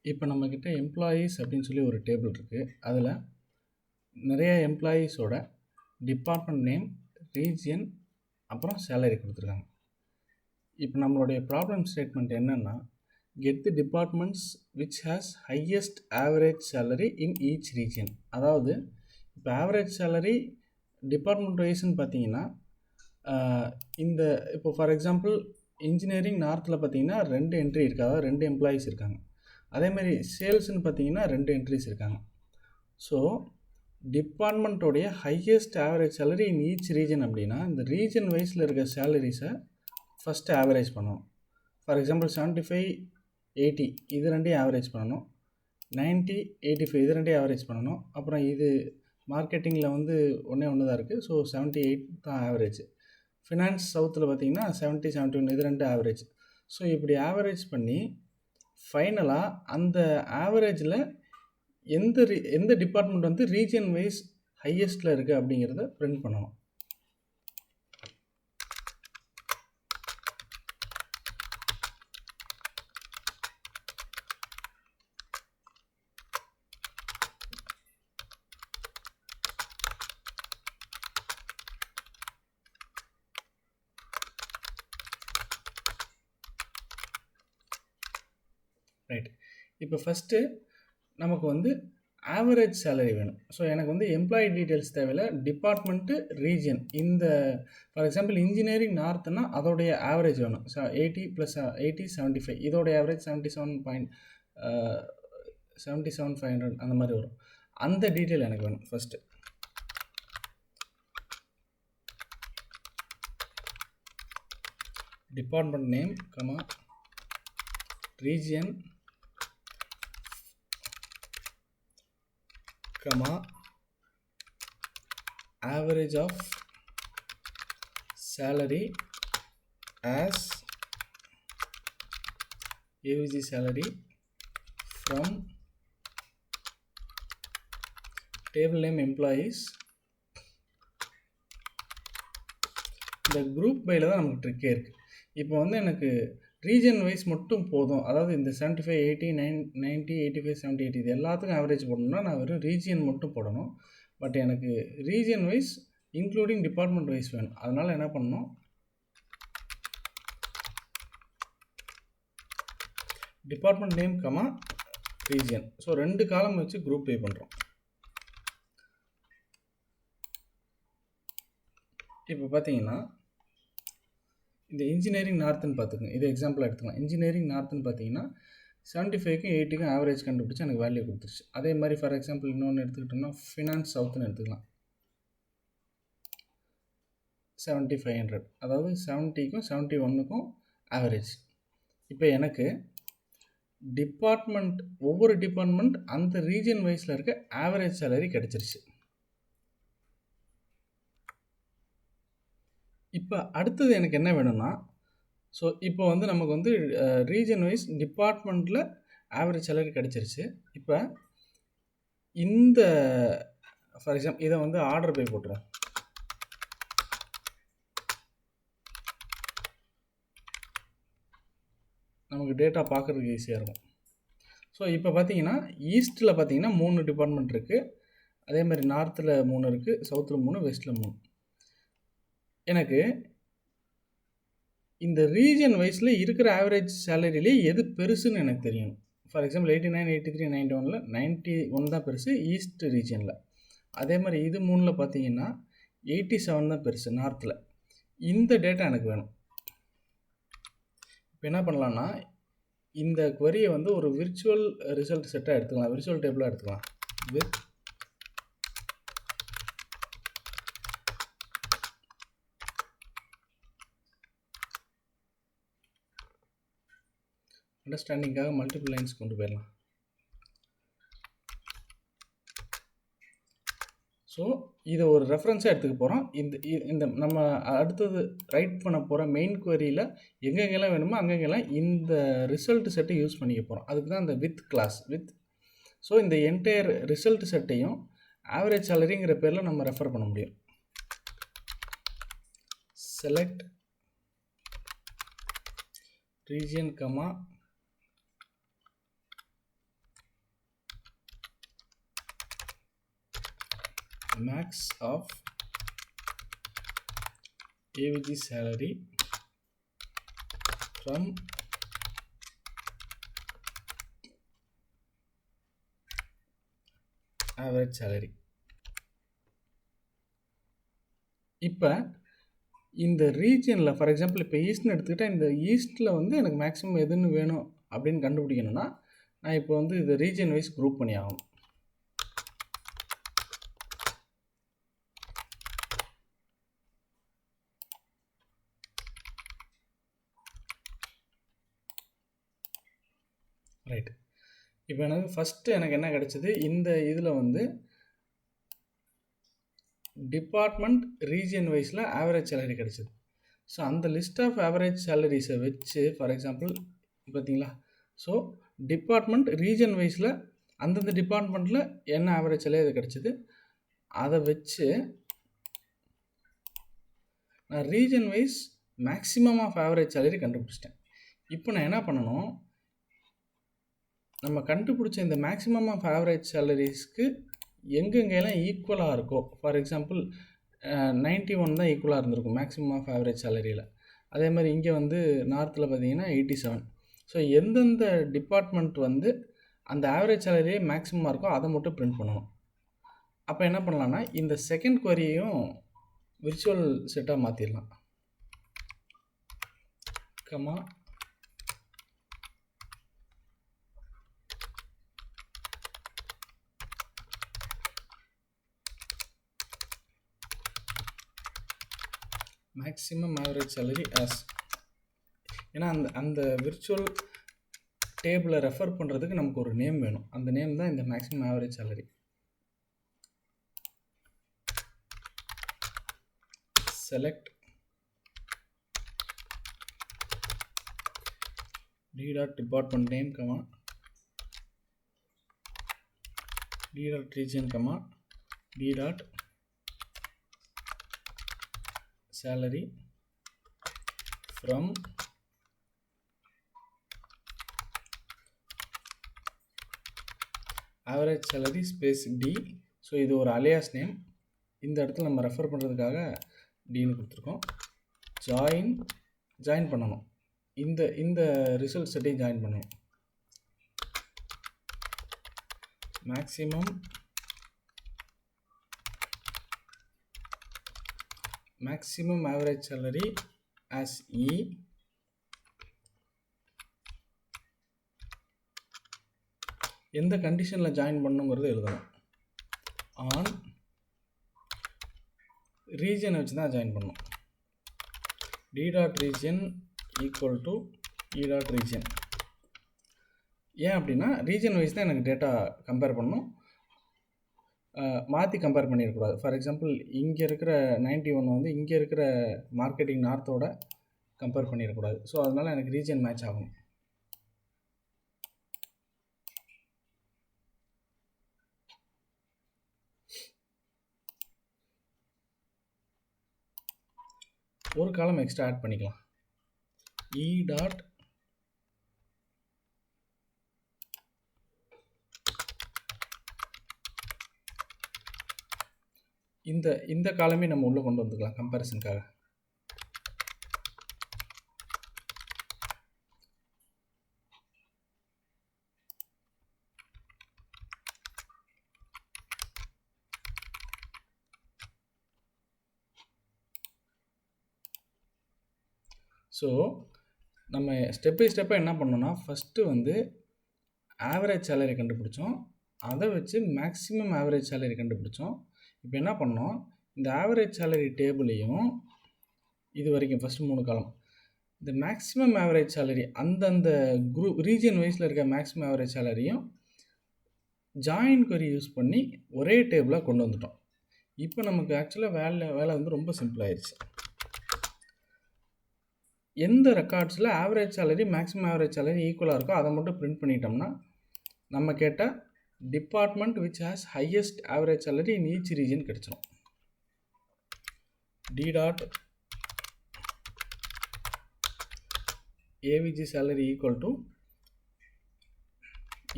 இப்போ நம்மக்கிட்ட எம்ப்ளாயீஸ் அப்படின்னு சொல்லி ஒரு டேபிள் இருக்குது. அதில் நிறைய எம்ப்ளாயீஸோட டிபார்ட்மெண்ட் நேம், ரீஜியன், அப்புறம் சேலரி கொடுத்துருக்காங்க. இப்போ நம்மளுடைய ப்ராப்ளம் ஸ்டேட்மெண்ட் என்னென்னா, get the departments which has highest average salary in each region. அதாவது இப்போ ஆவரேஜ் சேலரி டிபார்ட்மெண்ட் வைஸ்ன்னு பார்த்தீங்கன்னா, இந்த இப்போ ஃபார் எக்ஸாம்பிள் இன்ஜினியரிங் நார்த்தில் பார்த்தீங்கன்னா 2 என்ட்ரி இருக்குது, அதாவது 2 எம்ப்ளாயீஸ் இருக்காங்க. அதேமாதிரி சேல்ஸ்ன்னு பார்த்தீங்கன்னா 2 என்ட்ரிஸ் இருக்காங்க. ஸோ டிபார்ட்மெண்ட்டோடைய highest average salary in each region அப்படின்னா, இந்த ரீஜன் வைஸில் இருக்க சேலரிஸை ஃபஸ்ட்டு ஆவரேஜ் பண்ணணும். ஃபார் எக்ஸாம்பிள் 75, 80 இது ரெண்டையும் ஆவரேஜ் பண்ணணும். 90, 85 இது ரெண்டையும் ஆவரேஜ் பண்ணணும். அப்புறம் இது மார்க்கெட்டிங்கில் வந்து ஒன்று தான் இருக்குது. ஸோ 78 தான் ஆவரேஜ். ஃபினான்ஸ் சவுத்தில் பார்த்தீங்கன்னா 70, 71 இது ரெண்டு ஆவரேஜ். ஸோ இப்படி ஆவரேஜ் பண்ணி ஃபைனலாக அந்த ஆவரேஜில் எந்த டிபார்ட்மெண்ட் வந்து ரீஜன் வைஸ் ஹையஸ்ட்டில் இருக்குது அப்படிங்கிறத பிரிண்ட் பண்ணணும். ரைட். இப்போ ஃபஸ்ட்டு நமக்கு வந்து ஆவரேஜ் சேலரி வேணும். ஸோ எனக்கு வந்து எம்ப்ளாயி டீட்டெயில்ஸ் தேவையில்லை, டிபார்ட்மெண்ட்டு, ரீஜன். இந்த ஃபார் எக்ஸாம்பிள் இன்ஜினியரிங் நார்த்துனா அதோடைய ஆவரேஜ் வேணும். 80 + 80 75 இதோடைய ஆவரேஜ் 77,500 அந்த மாதிரி வரும். அந்த டீட்டெயில் எனக்கு வேணும் first. Department name, region, average of salary as AVG salary from table name employees. இந்த குரூப் பையில் தான் நமக்கு ட்ரிக்கே இருக்குது. இப்போ வந்து எனக்கு ரீஜன் வைஸ் மட்டும் போதும், அதாவது இந்த 75, 80, 90, 85, 70, 80 இது எல்லாத்துக்கும் ஆவரேஜ் போடணும்னா நான் வெறும் ரீஜியன் மட்டும் போடணும். பட் எனக்கு region wise including department wise வேணும். அதனால் என்ன பண்ணணும், டிபார்ட்மெண்ட் நேம், ரீஜியன். ஸோ 2 காலம் வச்சு குரூப் பை பண்ணுறோம். இப்போ பார்த்தீங்கன்னா இந்த இன்ஜினியரிங் நார்த்துன்னு பார்த்துக்கோங்க, இது எக்ஸாம்பிளாக எடுத்துக்கலாம். இன்ஜினியரிங் நார்த்துன்னு பார்த்தீங்கன்னா 75க்கும் 80க்கும் ஆவரேஜ் கண்டுபிடிச்சி எனக்கு வேல்யூ கொடுத்துருச்சு. அதே மாதிரி ஃபார் எக்ஸாம்பிள் இன்னொன்று எடுத்துக்கிட்டோம்னா ஃபினான்ஸ் சவுத்துன்னு எடுத்துக்கலாம். 7500, அதாவது 70க்கும் 71க்கும் ஆவரேஜ். இப்போ எனக்கு டிபார்ட்மெண்ட், ஒவ்வொரு டிபார்ட்மெண்ட் அந்த ரீஜன் வைஸில் இருக்க ஆவரேஜ் சேலரி கிடச்சிருச்சு. இப்போ அடுத்தது எனக்கு என்ன வேணும்னா, ஸோ இப்போ வந்து நமக்கு வந்து ரீஜன் வைஸ் டிபார்ட்மெண்ட்டில் ஆவரேஜ் சேலரி கிடச்சிருச்சு. இப்போ இந்த ஃபார் எக்ஸாம்பிள் இதை வந்து ஆர்டர் பை போட்டுரும். நமக்கு டேட்டா பார்க்குறதுக்கு ஈஸியாக இருக்கும். ஸோ இப்போ பார்த்தீங்கன்னா ஈஸ்ட்டில் பார்த்தீங்கன்னா 3 டிபார்ட்மெண்ட் இருக்குது. அதே மாதிரி நார்த்தில் 3 இருக்குது, சவுத்தில் 3, வெஸ்ட்டில் 3. எனக்கு இந்த ரீஜன் வைஸில் இருக்கிற ஆவரேஜ் சேலரியிலே எது பெருசுன்னு எனக்கு தெரியணும். ஃபார் எக்ஸாம்பிள் 89, 83, 91ல் 91 தான் பெருசு ஈஸ்ட் ரீஜனில். அதே மாதிரி இது 3ல் பார்த்தீங்கன்னா 87 தான் பெருசு நார்த்தில். இந்த டேட்டா எனக்கு வேணும். இப்போ என்ன பண்ணலான்னா, இந்த குவரியை வந்து ஒரு விர்ச்சுவல் ரிசல்ட் செட்டாக எடுத்துக்கலாம், விர்ச்சுவல் டேபிளாக எடுத்துக்கலாம். வித் அண்டர்ஸ்டாண்டிங்காக மல்டிபிள் லைன்ஸ் கொண்டு போயிடலாம். ஸோ இதை ஒரு ரெஃபரன்ஸாக எடுத்துக்க போகிறோம். இந்த நம்ம அடுத்தது ரைட் பண்ண போகிற மெயின் குவரியில் எங்கெங்கெல்லாம் வேணுமோ அங்கெங்கெல்லாம் இந்த ரிசல்ட் செட்டை யூஸ் பண்ணிக்க போகிறோம். அதுக்கு தான் இந்த வித் கிளாஸ் வித். ஸோ இந்த என்டையர் ரிசல்ட் செட்டையும் ஆவரேஜ் சேலரிங்கிற பேரில் நம்ம ரெஃபர் பண்ண முடியும். Select region, max of avg salary from average salary. இப்போ இந்த ரீஜனில் ஃபார் எக்ஸாம்பிள் இப்போ ஈஸ்ட்னு எடுத்துக்கிட்டால் இந்த ஈஸ்ட்டில் வந்து எனக்கு மேக்ஸிமம் எதுன்னு வேணும் அப்படின்னு கண்டுபிடிக்கணும்னா நான் இப்போ வந்து இதை ரீஜன் வைஸ் குரூப் பண்ணி ஆகணும். ரைட். இப்போ எனக்கு ஃபஸ்ட்டு எனக்கு என்ன கிடச்சிது, இந்த இதில் வந்து டிபார்ட்மெண்ட் ரீஜன் வைஸில் ஆவரேஜ் சேலரி கிடச்சிது. ஸோ அந்த லிஸ்ட் ஆஃப் ஆவரேஜ் சேலரிஸை வச்சு ஃபார் எக்ஸாம்பிள் பார்த்தீங்களா, ஸோ டிபார்ட்மெண்ட் ரீஜன் வைஸில் அந்தந்த டிபார்ட்மெண்ட்டில் என்ன ஆவரேஜ் சேலரி அது கிடச்சிது, அதை வச்சு நான் region wise maximum of average salary கண்டுபிடிச்சிட்டேன். இப்போ நான் என்ன பண்ணணும், நம்ம கண்டுபிடிச்ச இந்த மேக்ஸிமம் ஆஃப் ஆவரேஜ் சேலரிஸ்க்கு எங்கெங்கெல்லாம் ஈக்குவலாக இருக்கோ, ஃபார் எக்ஸாம்பிள் 91 தான் ஈக்குவலாக இருந்திருக்கும் மேக்ஸிமம் ஆஃப் ஆவரேஜ் சேலரியில். அதே மாதிரி இங்கே வந்து நார்த்தில் பார்த்தீங்கன்னா 87. ஸோ எந்தெந்த டிபார்ட்மெண்ட் வந்து அந்த ஆவரேஜ் சேலரியே மேக்ஸிமமாக இருக்கோ அதை மட்டும் பிரிண்ட் பண்ணணும். அப்போ என்ன பண்ணலான்னா இந்த செகண்ட் குவரியையும் விர்ச்சுவல் செட்டாக மாற்றிடலாம். Comma maximum average salary as, ஏன்னா அந்த விர்ச்சுவல் டேபிளை ரெஃபர் பண்ணுறதுக்கு நமக்கு ஒரு நேம் வேணும். அந்த நேம் தான் இந்த maximum average salary. Select d dot department name comma d dot region comma d dot salary from average salary space d. So இது ஒரு அலியாஸ் நேம். இந்த இடத்துல நம்ம ரெஃபர் பண்ணுறதுக்காக டின்னு கொடுத்துருக்கோம். ஜாயின் பண்ணணும், இந்த ரிசல்ட் செட்டையும் ஜாயின் பண்ணணும். maximum average salary as E எந்த கண்டிஷனில் ஜாயின் பண்ணுங்கிறது எழுதணும். ஆன் ரீஜனை வச்சு தான் ஜாயின் பண்ணணும். d dot region equal to e dot region. ஏன் அப்படின்னா ரீஜன் வைஸ் தான் எனக்கு டேட்டா கம்பேர் பண்ணணும், மாற்றி கம்பேர் பண்ணிடக்கூடாது. ஃபார் எக்ஸாம்பிள் இங்கே இருக்கிற 91 வந்து இங்கே இருக்கிற மார்க்கெட்டிங் நார்த்தோட கம்பேர் பண்ணிடக்கூடாது. ஸோ அதனால் எனக்கு ரீஜன் மேட்ச் ஆகணும். ஒரு காலம் எக்ஸ்ட்ரா ஆட் பண்ணிக்கலாம். E டாட் இந்த காலமே நம்ம உள்ளே கொண்டு வந்துக்கலாம் கம்பேரிசனுக்காக. ஸோ நம்ம ஸ்டெப் பை ஸ்டெப்பாக என்ன பண்ணோன்னா ஃபஸ்ட்டு வந்து ஆவரேஜ் சேலரி கண்டுபிடிச்சோம், அதை வச்சு மேக்ஸிமம் ஆவரேஜ் சேலரி கண்டுபிடிச்சோம். இப்போ என்ன பண்ணோம், இந்த ஆவரேஜ் சேலரி டேபிளையும் இது வரைக்கும் ஃபஸ்ட்டு 3 காலம் இந்த மேக்ஸிமம் ஆவரேஜ் சேலரி அந்தந்த குரூப் ரீஜன் வைஸில் இருக்க மேக்ஸிமம் ஆவரேஜ் சேலரியும் ஜாயின் query யூஸ் பண்ணி ஒரே டேபிளாக கொண்டு வந்துட்டோம். இப்போ நமக்கு ஆக்சுவலாக வேலை வந்து ரொம்ப சிம்பிளாகிடுச்சு. எந்த ரெக்கார்ட்ஸில் average salary maximum average salary ஈக்குவலாக இருக்கோ அதை மட்டும் பிரிண்ட் பண்ணிட்டோம்னா நம்ம கேட்ட department which has highest average salary in each region கிடச்சிடும். D dot AVG salary equal to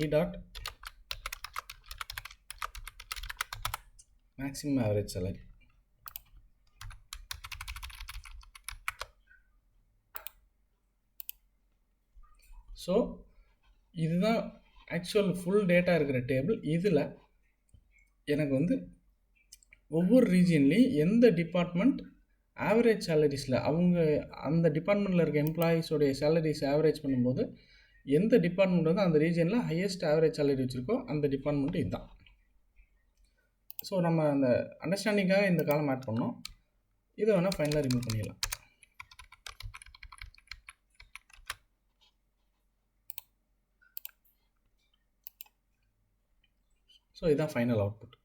E dot maximum average salary. So இதுதான் ஆக்சுவல் ஃபுல் டேட்டா இருக்கிற டேபிள். இதில் எனக்கு வந்து ஒவ்வொரு ரீஜியன்லேயும் எந்த டிபார்ட்மெண்ட் ஆவரேஜ் சேலரிஸில் அவங்க அந்த டிபார்ட்மெண்ட்டில் இருக்க எம்ப்ளாயீஸோடைய சேலரிஸ் ஆவரேஜ் பண்ணும்போது எந்த டிபார்ட்மெண்ட் வந்து அந்த ரீஜனில் ஹையஸ்ட் ஆவரேஜ் சேலரி வச்சுருக்கோ அந்த டிபார்ட்மெண்ட்டு இதுதான். ஸோ நம்ம அந்த அண்டர்ஸ்டாண்டிங்காக இந்த காலம் ஆட் பண்ணோம். இதை வேணால் ஃபைனலாக ரிமூவ் பண்ணிடலாம். ஸோ இதுதான் ஃபைனல் அவுட்புட்.